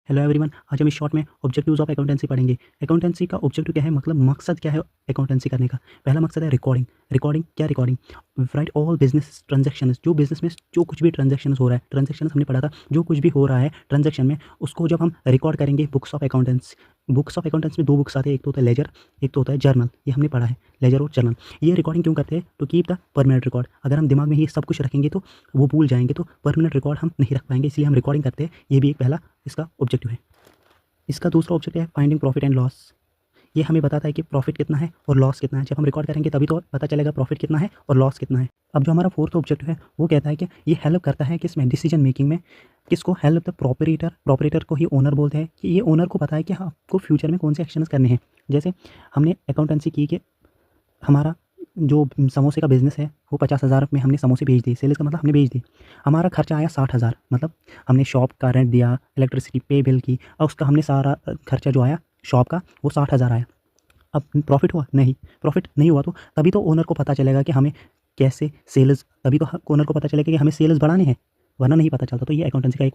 Hello everyone, आज हम इस शॉर्ट में ऑब्जेक्टिव्स ऑफ अकाउंटेंसी पढ़ेंगे। अकाउंटेंसी का ऑब्जेक्टिव क्या है, मतलब मकसद क्या है अकाउंटेंसी करने का। पहला मकसद है recording. Recording right all business transactions, जो बिजनेस में जो कुछ भी ट्रांजैक्शंस हो रहा है, ट्रांजैक्शंस हमने पढ़ा था, जो कुछ भी हो रहा है ट्रांजैक्शन में, उसको जब हम रिकॉर्ड करेंगे books of accountancy. Books of accountancy में दो बुक्स आते हैं, एक तो होता है लेजर, एक तो होता है जर्नल। ये हमने पढ़ा है, लेजर और जर्नल। ये रिकॉर्डिंग क्यों करते हैं? To keep the permanent record. अगर हम दिमाग में ही सब कुछ रखेंगे तो वो भूल जाएंगे, तो परमानेंट रिकॉर्ड हम नहीं रख पाएंगे, इसलिए हम रिकॉर्डिंग करते हैं। ये भी एक पहला इसका ऑब्जेक्टिव है। इसका दूसरा ऑब्जेक्ट है फाइंडिंग प्रॉफिट एंड लॉस। ये हमें बताता है कि प्रॉफिट कितना है और लॉस कितना है। जब हम रिकॉर्ड करेंगे तभी तो पता चलेगा प्रॉफिट कितना है और लॉस कितना है। अब जो हमारा फोर्थ ऑब्जेक्टिव है वो कहता है कि ये हेल्प करता है किसमें, डिसीजन मेकिंग में। किसको? हेल्प द प्रोपरेटर को ही ओनर बोलते हैं, कि ये ओनर को पता है कि हाँ, आपको फ्यूचर में कौन से एक्शंस करने हैं। जैसे हमने अकाउंटेंसी की कि हमारा जो समोसे का बिज़नेस है वो 50,000 में हमने समोसे बेच दिए। सेल्स का मतलब हमने बेच दी। हमारा खर्चा आया 60,000, मतलब हमने शॉप का रेंट दिया, इलेक्ट्रिसिटी पे बिल की, और उसका हमने सारा खर्चा जो आया शॉप का वो 60,000 आया। अब प्रॉफिट हुआ? नहीं, प्रॉफिट नहीं हुआ। तो तभी तो ओनर को पता चलेगा कि हमें कैसे सेल्स, तभी तो ओनर को पता चलेगा कि हमें सेल्स बढ़ाने हैं, वरना नहीं पता चलता। तो ये अकाउंटेंसी का एक